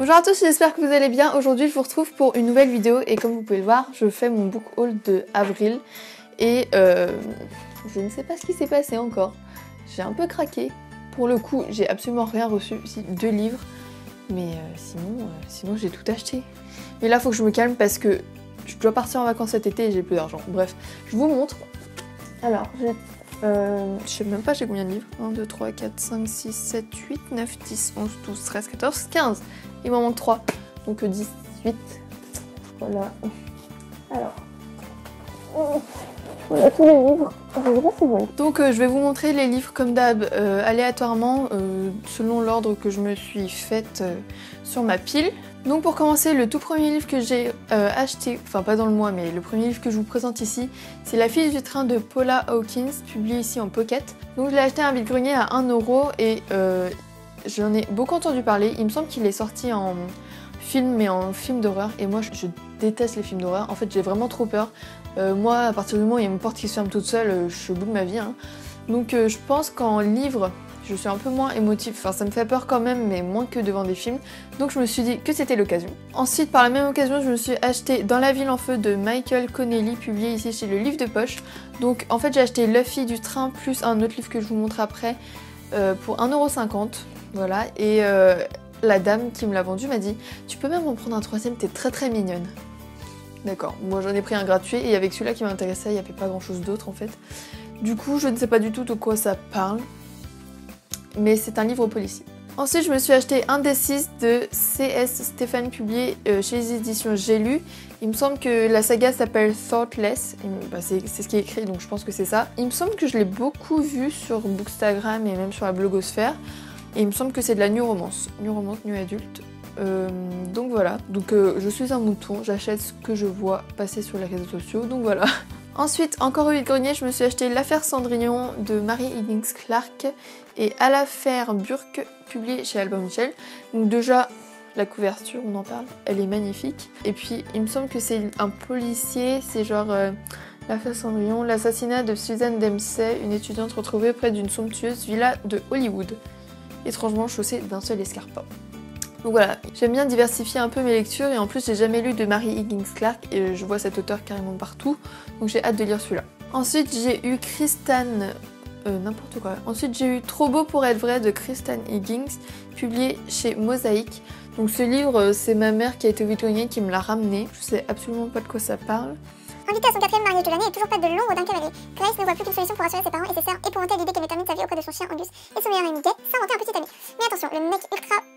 Bonjour à tous, j'espère que vous allez bien. Aujourd'hui je vous retrouve pour une nouvelle vidéo et comme vous pouvez le voir, je fais mon book haul de avril et je ne sais pas ce qui s'est passé encore. J'ai un peu craqué. Pour le coup, j'ai absolument rien reçu, si 2 livres, mais sinon j'ai tout acheté. Mais là, il faut que je me calme parce que je dois partir en vacances cet été et j'ai plus d'argent. Bref, je vous montre. Alors, je sais même pas j'ai combien de livres. 1, 2, 3, 4, 5, 6, 7, 8, 9, 10, 11, 12, 13, 14, 15. Il m'en manque 3. Donc 18. Voilà. Alors. Voilà tous les livres. Donc je vais vous montrer les livres comme d'hab aléatoirement selon l'ordre que je me suis faite sur ma pile. Donc pour commencer, le tout premier livre que j'ai acheté, enfin pas dans le mois mais le premier livre que je vous présente ici, c'est La fille du train de Paula Hawkins, publié ici en pocket. Donc je l'ai acheté à un vide-grenier à 1 € et j'en ai beaucoup entendu parler. Il me semble qu'il est sorti en film mais en film d'horreur et moi je déteste les films d'horreur. En fait j'ai vraiment trop peur. Moi à partir du moment où il y a une porte qui se ferme toute seule, je suis au bout de ma vie. Hein. Donc je pense qu'en livre, je suis un peu moins émotive, enfin ça me fait peur quand même mais moins que devant des films. Donc je me suis dit que c'était l'occasion. Ensuite par la même occasion je me suis acheté Dans la ville en feu de Michael Connelly, publié ici chez Le Livre de Poche. Donc en fait j'ai acheté La fille du train plus un autre livre que je vous montre après pour 1,50 €. Voilà et la dame qui me l'a vendu m'a dit « Tu peux même en prendre un troisième, t'es très très mignonne ». D'accord, moi j'en ai pris un gratuit et avec celui-là qui m'intéressait, il n'y avait pas grand chose d'autre en fait. Du coup, je ne sais pas du tout de quoi ça parle, mais c'est un livre policier. Ensuite, je me suis acheté Indécise de C.S. Stephen, publié chez les éditions J'ai lu. Il me semble que la saga s'appelle Thoughtless, bah, c'est ce qui est écrit donc je pense que c'est ça. Il me semble que je l'ai beaucoup vu sur Bookstagram et même sur la blogosphère. Et il me semble que c'est de la new romance, new adulte. Donc voilà, donc je suis un mouton, j'achète ce que je vois passer sur les réseaux sociaux, donc voilà. Ensuite, encore au vide-grenier, je me suis acheté L'affaire Cendrillon de Mary Higgins Clark et À l'affaire Burke, publié chez Albin Michel. Donc déjà, la couverture, on en parle, elle est magnifique. Et puis, il me semble que c'est un policier, c'est genre L'affaire Cendrillon, l'assassinat de Susan Dempsey, une étudiante retrouvée près d'une somptueuse villa de Hollywood, étrangement chaussée d'un seul escarpin. Donc voilà, j'aime bien diversifier un peu mes lectures et en plus j'ai jamais lu de Mary Higgins Clark et je vois cet auteur carrément partout, donc j'ai hâte de lire celui-là. Ensuite j'ai eu n'importe quoi. Ensuite j'ai eu Trop beau pour être vrai de Kristen Higgins, publié chez Mosaïque. Donc ce livre, c'est ma mère qui a été au vide-grenier qui me l'a ramené, je sais absolument pas de quoi ça parle. Invitée à son 4e mariage de l'année et toujours pas de l'ombre d'un cavalier, Grace ne voit plus qu'une solution pour rassurer ses parents et ses sœurs, épouvantées à l'idée qu'elle ne termine sa vie auprès de son chien Angus et son meilleur ami Gay, s'inventer un petit ami. Mais attention, le mec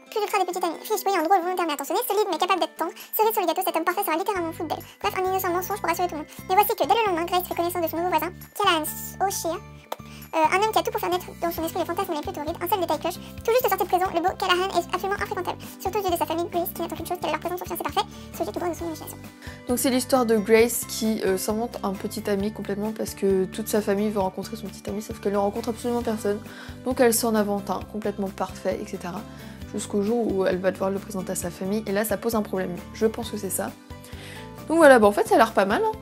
plus ultra des petits amis, riche, brillant, drôle, volontaire mais attentionné, solide mais capable d'être tendre, cerise sur le gâteau, cet homme parfait sera littéralement fou d'elle. Bref, un innocent mensonge pour rassurer tout le monde. Mais voici que dès le lendemain, Grace fait connaissance de son nouveau voisin, Callahan O'Shea. Un homme qui a tout pour faire naître dans son esprit les fantasmes les plus torrides, un seul détail cloche, tout juste sorti de prison, le beau Callahan est absolument infréquentable, surtout aux yeux de sa famille Grace qui n'attend qu'une chose, qu'elle leur présente son fiancé parfait, celui tout droit de son imagination. Donc c'est l'histoire de Grace qui s'invente un petit ami complètement parce que toute sa famille veut rencontrer son petit ami sauf qu'elle ne rencontre absolument personne, donc elle s'en invente un complètement parfait, etc. Jusqu'au jour où elle va devoir le présenter à sa famille et là ça pose un problème, je pense que c'est ça. Donc voilà, bon en fait ça a l'air pas mal hein.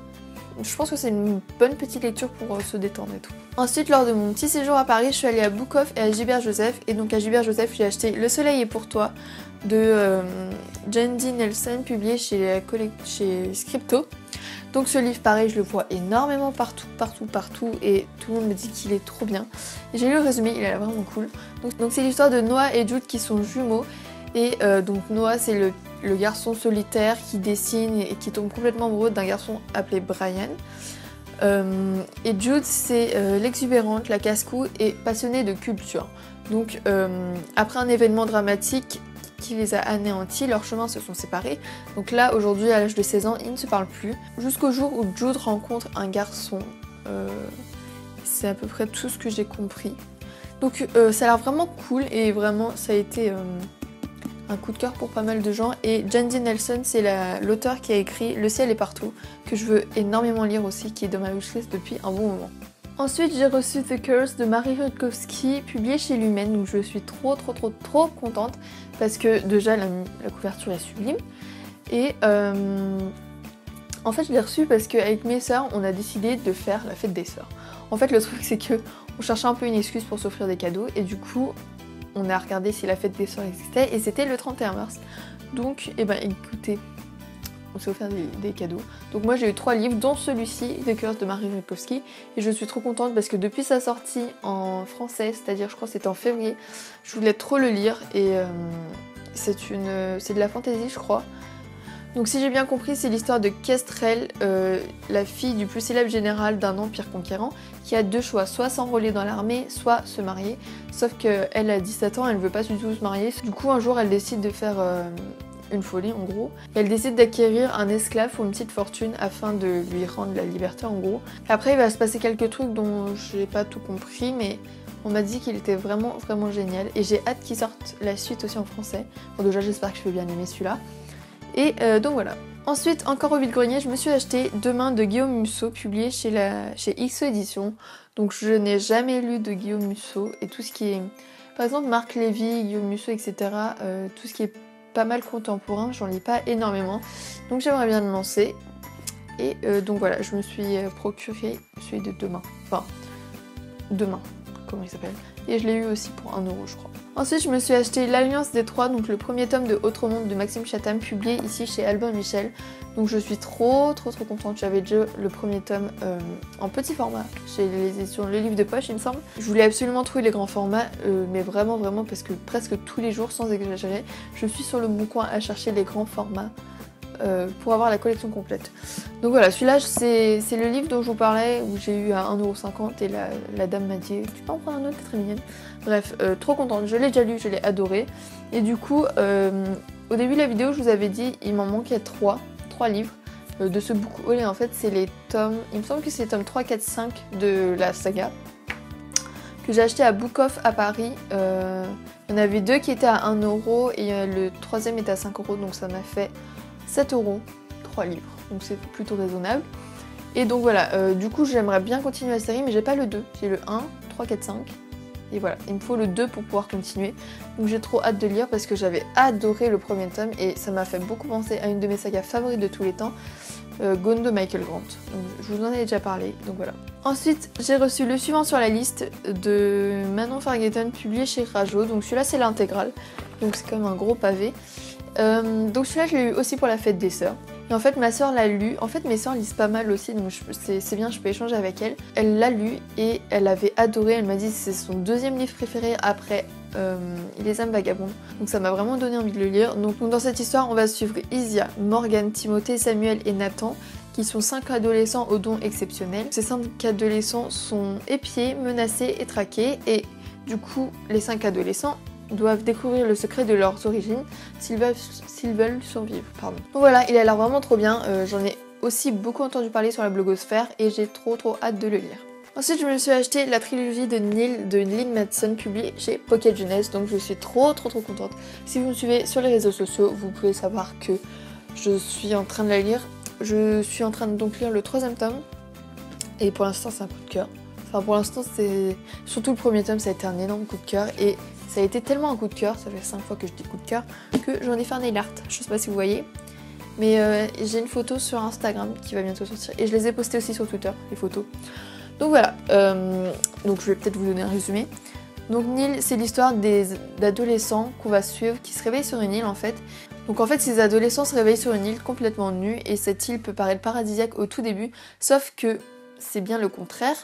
Je pense que c'est une bonne petite lecture pour se détendre et tout. Ensuite, lors de mon petit séjour à Paris, je suis allée à Book Off et à Gilbert Joseph. Et donc à Gilbert Joseph, j'ai acheté Le soleil est pour toi de Jandy Nelson, publié chez Scripto. Donc ce livre, pareil, je le vois énormément partout et tout le monde me dit qu'il est trop bien. Et j'ai lu le résumé, il a l'air vraiment cool. Donc c'est l'histoire de Noah et Jude qui sont jumeaux. Et donc Noah, c'est le garçon solitaire qui dessine et qui tombe complètement amoureux d'un garçon appelé Brian. Et Jude, c'est l'exubérante, la casse-cou et passionnée de culture. Donc après un événement dramatique qui les a anéantis, leurs chemins se sont séparés. Donc là, aujourd'hui, à l'âge de 16 ans, ils ne se parlent plus. Jusqu'au jour où Jude rencontre un garçon. C'est à peu près tout ce que j'ai compris. Donc ça a l'air vraiment cool et vraiment ça a été un coup de cœur pour pas mal de gens. Et Jandy Nelson, c'est l'auteur qui a écrit Le ciel est partout, que je veux énormément lire aussi, qui est dans ma wishlist depuis un bon moment. Ensuite, j'ai reçu The Curse de Marie Rutkowski, publié chez Lumen, donc je suis trop contente parce que déjà la couverture est sublime. Et en fait, je l'ai reçu parce qu'avec mes sœurs, on a décidé de faire la fête des sœurs. En fait, le truc, c'est que on cherchait un peu une excuse pour s'offrir des cadeaux et du coup, on a regardé si la fête des sœurs existait et c'était le 31 mars. Donc, eh ben écoutez, on s'est offert des cadeaux. Donc moi j'ai eu 3 livres, dont celui-ci, The Curse de Marie Ripkowski. Et je suis trop contente parce que depuis sa sortie en français, c'est-à-dire je crois que c'était en février, je voulais trop le lire. Et c'est de la fantasy je crois. Donc si j'ai bien compris, c'est l'histoire de Kestrel, la fille du plus célèbre général d'un empire conquérant, qui a 2 choix, soit s'enrôler dans l'armée, soit se marier. Sauf qu'elle a 17 ans, elle ne veut pas du tout se marier. Du coup un jour elle décide de faire une folie en gros. Et elle décide d'acquérir un esclave pour une petite fortune afin de lui rendre la liberté en gros. Après il va se passer quelques trucs dont j'ai pas tout compris, mais on m'a dit qu'il était vraiment génial. Et j'ai hâte qu'il sorte la suite aussi en français. Bon déjà j'espère que je vais bien aimer celui-là. Et donc voilà. Ensuite, encore au vide-grenier, je me suis acheté Demain de Guillaume Musso, publié chez XO Éditions. Donc je n'ai jamais lu de Guillaume Musso. Et tout ce qui est, par exemple, Marc Lévy, Guillaume Musso, etc. Tout ce qui est pas mal contemporain, j'en lis pas énormément. Donc j'aimerais bien le lancer. Et donc voilà, je me suis procuré celui de Demain. Enfin, Demain, comment il s'appelle. Et je l'ai eu aussi pour 1 € je crois. Ensuite, je me suis acheté L'Alliance des Trois, donc le premier tome de Autre Monde de Maxime Chatham, publié ici chez Albin Michel. Donc je suis trop contente. J'avais déjà le premier tome en petit format chez les éditions Le Livre de Poche, il me semble. Je voulais absolument trouver les grands formats, mais vraiment parce que presque tous les jours, sans exagérer, je suis sur le bon coin à chercher les grands formats pour avoir la collection complète. Donc voilà, celui-là c'est le livre dont je vous parlais, où j'ai eu à 1,50 € et la dame m'a dit tu peux en prendre un autre, c'est très mignonne. Bref, trop contente, je l'ai déjà lu, je l'ai adoré. Et du coup, au début de la vidéo je vous avais dit il m'en manquait 3 livres de ce book haul, et en fait c'est les tomes, il me semble que c'est les tomes 3, 4, 5 de la saga que j'ai acheté à Book Off à Paris. Il y en avait 2 qui étaient à 1 € et le 3e était à 5 €, donc ça m'a fait 7 €, 3 livres, donc c'est plutôt raisonnable. Et donc voilà, du coup j'aimerais bien continuer la série, mais j'ai pas le 2, j'ai le 1, 3, 4, 5. Et voilà, il me faut le 2 pour pouvoir continuer. Donc j'ai trop hâte de lire parce que j'avais adoré le premier tome et ça m'a fait beaucoup penser à une de mes sagas favorites de tous les temps, Gone de Michael Grant. Donc, je vous en ai déjà parlé, donc voilà. Ensuite, j'ai reçu le suivant sur la liste de Manon Fargueton, publié chez Rajo. Donc celui-là c'est l'intégrale, donc c'est comme un gros pavé. Donc celui-là je l'ai eu aussi pour la fête des sœurs. Et en fait ma sœur l'a lu, en fait mes sœurs lisent pas mal aussi, donc c'est bien, je peux échanger avec elle. Elle l'a lu et elle avait adoré, elle m'a dit que c'est son 2e livre préféré après Les âmes vagabondes. Donc ça m'a vraiment donné envie de le lire. Donc dans cette histoire on va suivre Isia, Morgane, Timothée, Samuel et Nathan, qui sont 5 adolescents aux dons exceptionnels. Ces 5 adolescents sont épiés, menacés et traqués, et du coup les 5 adolescents doivent découvrir le secret de leurs origines s'ils veulent survivre. Pardon. Donc voilà, il a l'air vraiment trop bien. J'en ai aussi beaucoup entendu parler sur la blogosphère et j'ai trop hâte de le lire. Ensuite, je me suis acheté la trilogie de Nil de Lynn Madsen, publiée chez Pocket Jeunesse, donc je suis trop contente. Si vous me suivez sur les réseaux sociaux, vous pouvez savoir que je suis en train de la lire. Je suis en train de donc lire le 3e tome et pour l'instant c'est un coup de cœur. Enfin pour l'instant c'est... Surtout le premier tome ça a été un énorme coup de cœur et ça a été tellement un coup de cœur, ça fait 5 fois que je dis coup de cœur, que j'en ai fait un nail art, je sais pas si vous voyez. Mais j'ai une photo sur Instagram qui va bientôt sortir et je les ai postées aussi sur Twitter, les photos. Donc voilà, donc je vais peut-être vous donner un résumé. Donc Nil, c'est l'histoire d'adolescents qu'on va suivre qui se réveillent sur une île en fait. Donc en fait ces adolescents se réveillent sur une île complètement nue et cette île peut paraître paradisiaque au tout début, sauf que c'est bien le contraire.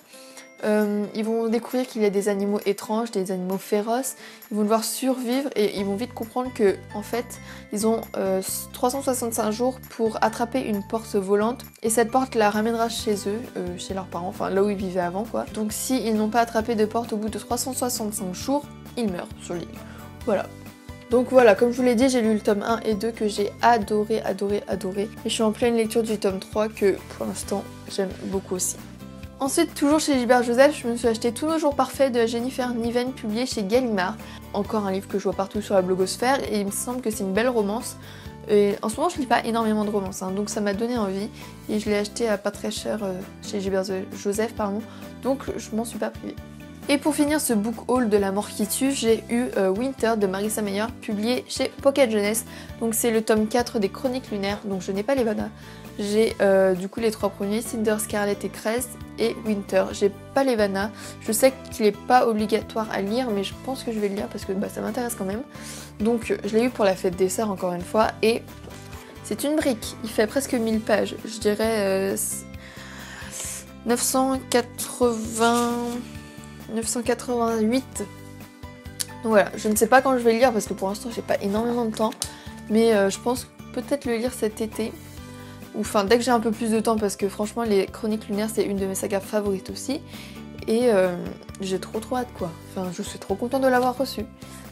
Ils vont découvrir qu'il y a des animaux étranges, des animaux féroces, ils vont devoir survivre et ils vont vite comprendre que en fait ils ont 365 jours pour attraper une porte volante et cette porte la ramènera chez eux, chez leurs parents, enfin là où ils vivaient avant quoi. Donc s'ils n'ont pas attrapé de porte au bout de 365 jours, ils meurent sur l'île. Voilà. Donc voilà, comme je vous l'ai dit, j'ai lu le tome 1 et 2 que j'ai adoré. Et je suis en pleine lecture du tome 3 que pour l'instant j'aime beaucoup aussi. Ensuite, toujours chez Gilbert Joseph, je me suis acheté Tous nos jours parfaits de Jennifer Niven, publié chez Gallimard. Encore un livre que je vois partout sur la blogosphère et il me semble que c'est une belle romance. Et en ce moment, je lis pas énormément de romances, donc ça m'a donné envie et je l'ai acheté à pas très cher chez Gilbert Joseph, donc je m'en suis pas privée. Et pour finir ce book haul de la mort qui tue, j'ai eu Winter de Marissa Meyer, publié chez Pocket Jeunesse. Donc c'est le tome 4 des Chroniques lunaires, donc je n'ai pas les Vanna. J'ai du coup les 3 premiers, Cinder, Scarlet et Crest. et Winter. J'ai pas les Vanna, je sais qu'il est pas obligatoire à lire mais je pense que je vais le lire parce que ça m'intéresse quand même. Donc je l'ai eu pour la fête des sœurs encore une fois et c'est une brique, il fait presque 1000 pages, je dirais 988. Donc voilà, je ne sais pas quand je vais le lire parce que pour l'instant j'ai pas énormément de temps, mais je pense peut-être le lire cet été, ou enfin dès que j'ai un peu plus de temps parce que franchement les Chroniques lunaires c'est une de mes sagas favorites aussi, et j'ai trop hâte quoi, enfin je suis trop contente de l'avoir reçu.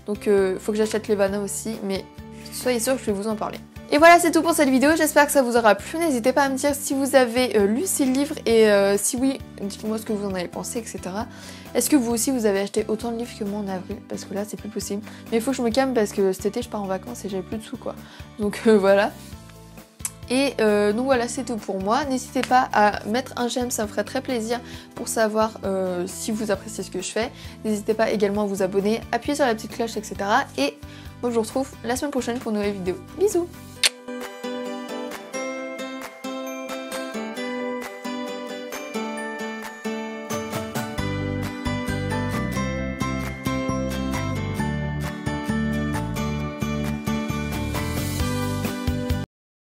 Donc faut que j'achète les Vanna aussi, mais soyez sûrs que je vais vous en parler. Et voilà, c'est tout pour cette vidéo, j'espère que ça vous aura plu. N'hésitez pas à me dire si vous avez lu ces livres et si oui, dites-moi ce que vous en avez pensé, etc. Est-ce que vous aussi vous avez acheté autant de livres que moi en avril? Parce que là c'est plus possible. Mais il faut que je me calme parce que cet été je pars en vacances et j'avais plus de sous quoi. Donc voilà. Et donc voilà, c'est tout pour moi. N'hésitez pas à mettre un j'aime, ça me ferait très plaisir pour savoir si vous appréciez ce que je fais. N'hésitez pas également à vous abonner, appuyer sur la petite cloche, etc. Et moi je vous retrouve la semaine prochaine pour une nouvelle vidéo. Bisous!